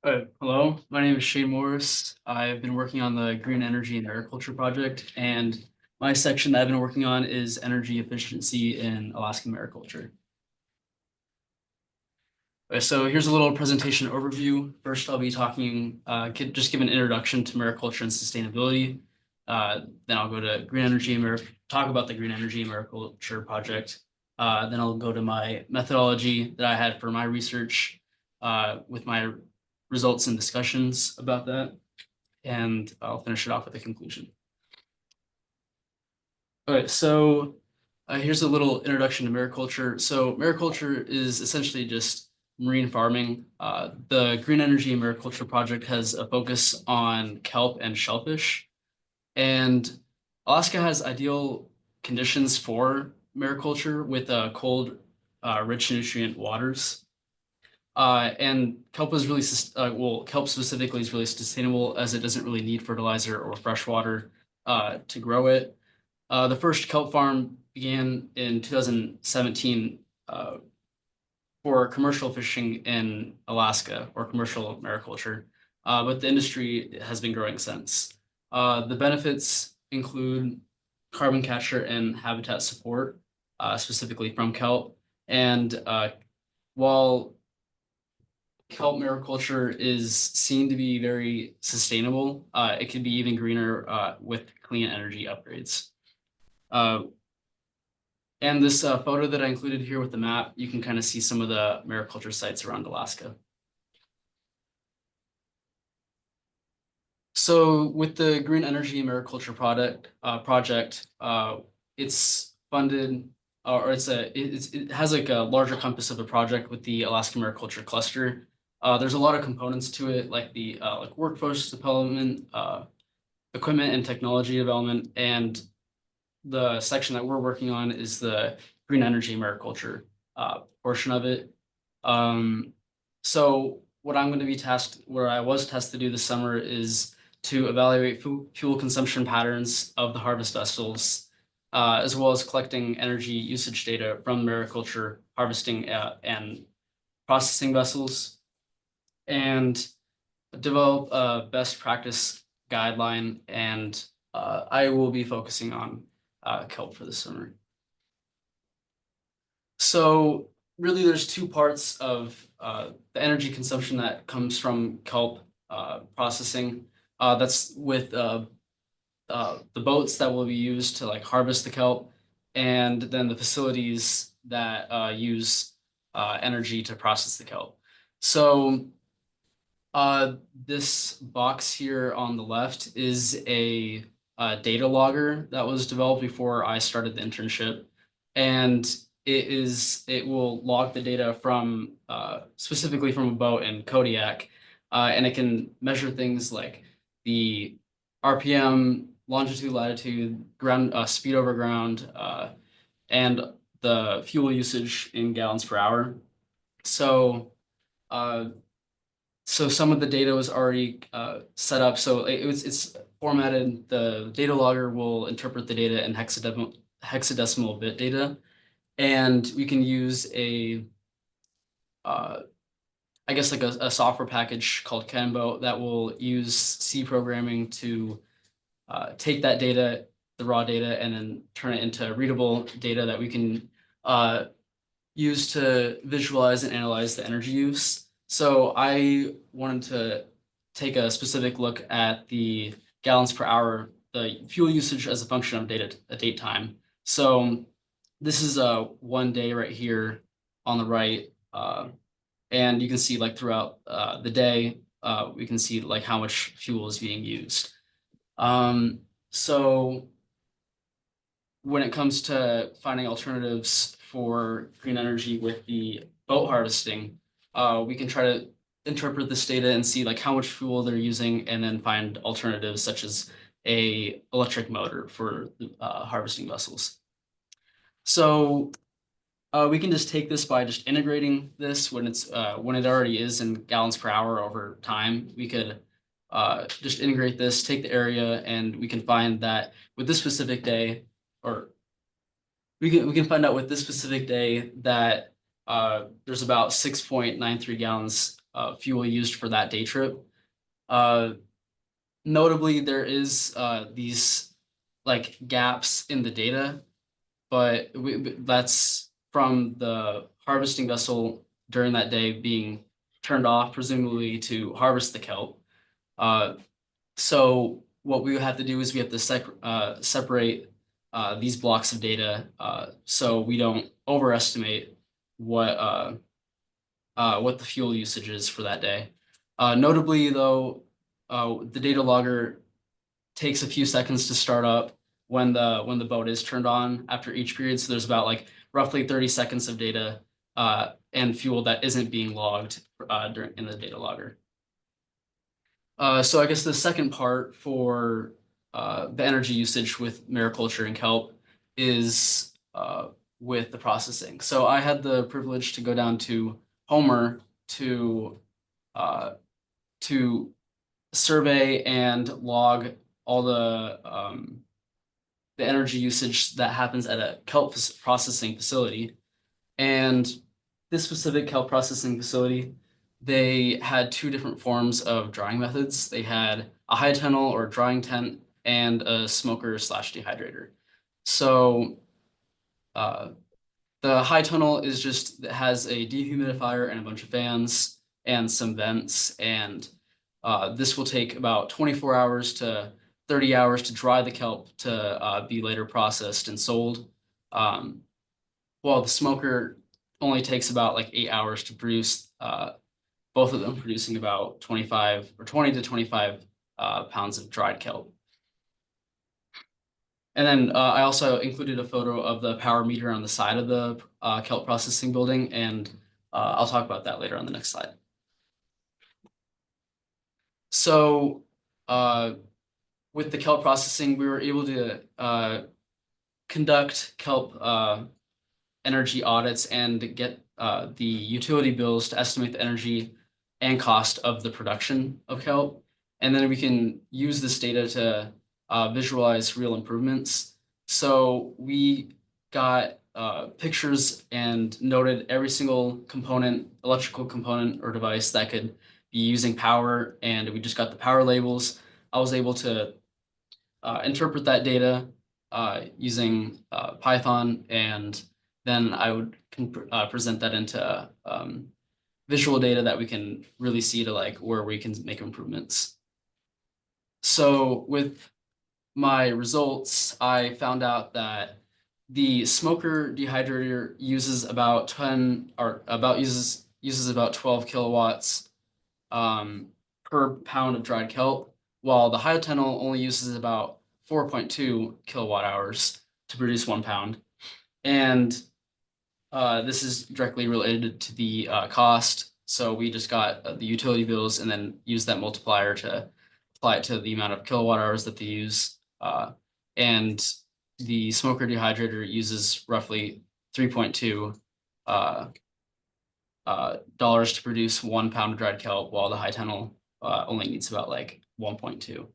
Hello, my name is Shane Morris. I've been working on the Green Energy and Agriculture project, and my section that I've been working on is energy efficiency in Alaskan mariculture. So here's a little presentation overview. First, I'll be talking, just give an introduction to mariculture and sustainability. Then I'll go to green energy and talk about the Green Energy and Mariculture project. Then I'll go to my methodology that I had for my research with my results and discussions about that. And I'll finish it off with a conclusion. Okay, so here's a little introduction to mariculture. So mariculture is essentially just marine farming. The Green Energy and Mariculture project has a focus on kelp and shellfish. And Alaska has ideal conditions for mariculture with cold, rich nutrient waters. And kelp is really, kelp specifically is really sustainable as it doesn't really need fertilizer or fresh water to grow it. The first kelp farm began in 2017 for commercial fishing in Alaska or commercial mariculture, but the industry has been growing since. The benefits include carbon capture and habitat support, specifically from kelp. And while kelp mariculture is seen to be very sustainable, it can be even greener with clean energy upgrades. And this photo that I included here with the map, you can kind of see some of the mariculture sites around Alaska. So with the Green Energy Mariculture project, it's funded, or it has like a larger compass of a project with the Alaska Mariculture Cluster. There's a lot of components to it, like the like workforce development, equipment and technology development, and the section that we're working on is the Green Energy Mariculture portion of it. So what I'm going to be tasked, where I was tasked to do this summer, is to evaluate fuel consumption patterns of the harvest vessels, as well as collecting energy usage data from mariculture harvesting and processing vessels, and develop a best practice guideline. And I will be focusing on kelp for the summer. So really there's two parts of the energy consumption that comes from kelp processing. That's with the boats that will be used to like harvest the kelp, and then the facilities that use energy to process the kelp. So this box here on the left is a data logger that was developed before I started the internship, and it will log the data from specifically from a boat in Kodiak, and it can measure things like the RPM, longitude, latitude, ground speed over ground, and the fuel usage in gallons per hour. So so some of the data was already set up. So it's formatted. The data logger will interpret the data in hexadecimal bit data, and we can use I guess like a software package called Kenbo that will use C programming to take that data, the raw data, and then turn it into readable data that we can use to visualize and analyze the energy use. So I wanted to take a specific look at the gallons per hour, the fuel usage as a function of date time. So this is one day right here on the right. And you can see like throughout the day, we can see like how much fuel is being used. So when it comes to finding alternatives for green energy with the boat harvesting, we can try to interpret this data and see like how much fuel they're using, and then find alternatives such as a electric motor for harvesting vessels. So we can just take this by just integrating this when it already is in gallons per hour over time. We could just integrate this, take the area, and we can find that with this specific day, or we can find out with this specific day that there's about 6.93 gallons fuel used for that day trip. Notably, there is these like gaps in the data, but that's from the harvesting vessel during that day being turned off, presumably to harvest the kelp. Uh, so what we have to do is we have to separate these blocks of data so we don't overestimate what what the fuel usage is for that day. Notably, though, the data logger takes a few seconds to start up when the boat is turned on after each period. So there's about like roughly 30 seconds of data and fuel that isn't being logged during in the data logger. So I guess the second part for the energy usage with mariculture and kelp is with the processing. So I had the privilege to go down to Homer uh, to survey and log all the energy usage that happens at a kelp processing facility. And this specific kelp processing facility, they had two different forms of drying methods. They had a high tunnel or drying tent and a smoker slash dehydrator. So uh, the high tunnel is just has a dehumidifier and a bunch of fans and some vents, and this will take about 24 hours to 30 hours to dry the kelp to be later processed and sold. Um, while the smoker only takes about like 8 hours to produce, both of them producing about 25 or 20 to 25 pounds of dried kelp. And then I also included a photo of the power meter on the side of the kelp processing building, and I'll talk about that later on the next slide. So with the kelp processing, we were able to conduct kelp energy audits and get the utility bills to estimate the energy and cost of the production of kelp. And then we can use this data to visualize real improvements. So we got pictures and noted every single component, electrical component or device that could be using power, and we just got the power labels. I was able to interpret that data using Python, and then I would present that into visual data that we can really see to like where we can make improvements. So with my results, I found out that the smoker dehydrator uses about 10 or about uses about 12 kilowatts per pound of dried kelp, while the high tunnel only uses about 4.2 kilowatt hours to produce 1 pound. And this is directly related to the cost. So we just got the utility bills and then use that multiplier to apply it to the amount of kilowatt hours that they use. And the smoker dehydrator uses roughly 3.2 dollars to produce 1 pound of dried kelp, while the high tunnel only needs about like 1.2.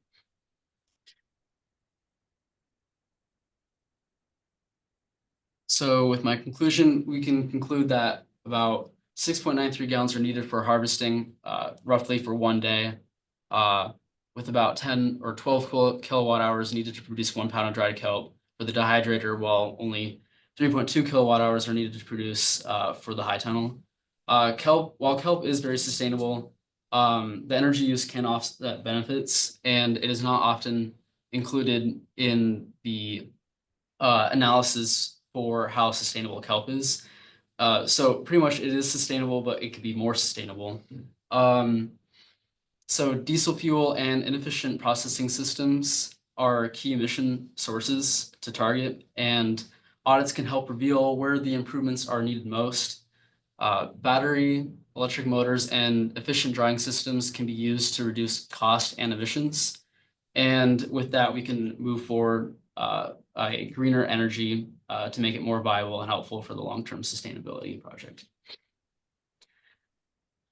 So with my conclusion, we can conclude that about 6.93 gallons are needed for harvesting, roughly for one day, with about 10 or 12 kilowatt hours needed to produce 1 pound of dried kelp for the dehydrator, while only 3.2 kilowatt hours are needed to produce for the high tunnel. While kelp is very sustainable, the energy use can offset benefits, and it is not often included in the analysis for how sustainable kelp is. So pretty much it is sustainable, but it could be more sustainable. So diesel fuel and inefficient processing systems are key emission sources to target, and audits can help reveal where the improvements are needed most. Battery, electric motors, and efficient drying systems can be used to reduce cost and emissions. And with that, we can move forward a greener energy to make it more viable and helpful for the long-term sustainability project.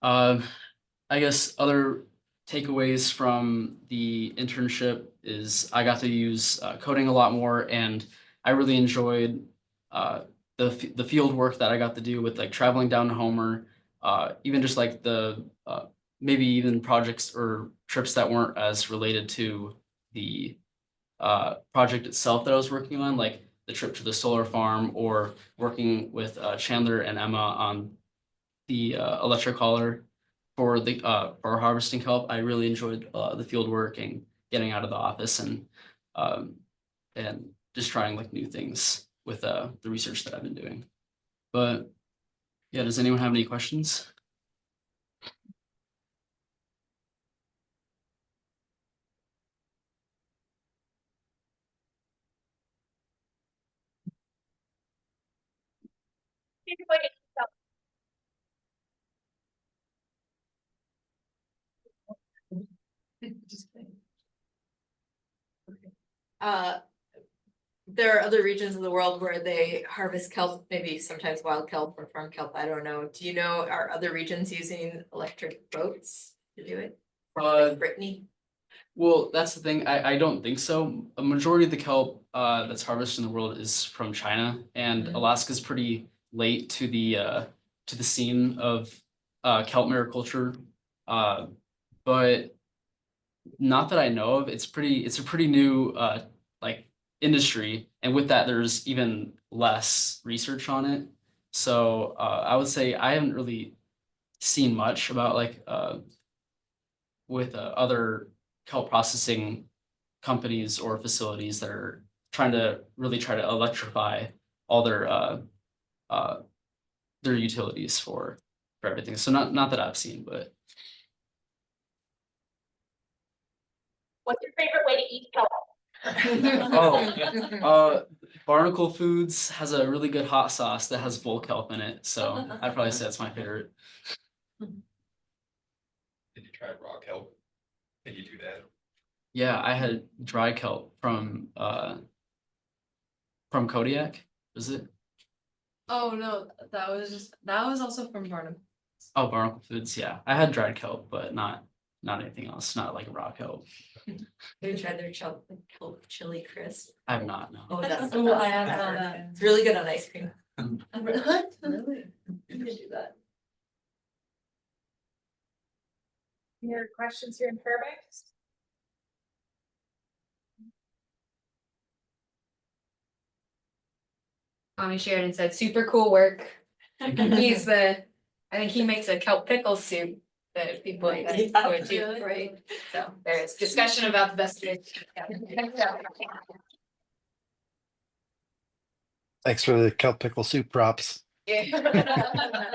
I guess other takeaways from the internship is I got to use coding a lot more, and I really enjoyed the field work that I got to do with like traveling down to Homer, even just like the maybe even projects or trips that weren't as related to the project itself that I was working on, like the trip to the solar farm or working with Chandler and Emma on the electric collar for harvesting kelp. I really enjoyed the field work and getting out of the office um, and just trying like new things with the research that I've been doing. But yeah, does anyone have any questions? Just kidding. There are other regions of the world where they harvest kelp, maybe sometimes wild kelp or farm kelp, I don't know. Do you know, are other regions using electric boats to do it? Like Brittany? Well, that's the thing. I don't think so. A majority of the kelp that's harvested in the world is from China, and Alaska's pretty late to the scene of kelp mariculture. Uh, but not that I know of. It's a pretty new like industry, and with that, there's even less research on it. So I would say I haven't really seen much about like with other kelp processing companies or facilities that are trying to really try to electrify all uh their utilities for everything. So not that I've seen, but What's your favorite way to eat kelp? Barnacle Foods has a really good hot sauce that has bull kelp in it, so I'd probably say that's my favorite. Did you try raw kelp? Can you do that? Yeah, I had dry kelp from Kodiak, is it? Oh no, that was also from Barnum. Oh, Barnacle Foods, yeah. I had dried kelp, but not anything else, not like raw kelp. Have you tried their kelp chili crisp? I have not, no. Oh, that's Oh, I have that. It's really good on ice cream. Really? You can do that. Any other questions here in Fairbanks? Tommy Sheridan said, super cool work. I think he makes a kelp pickle soup that people would do, right? So there's discussion about the best way. Thanks for the kelp pickle soup props. Yeah.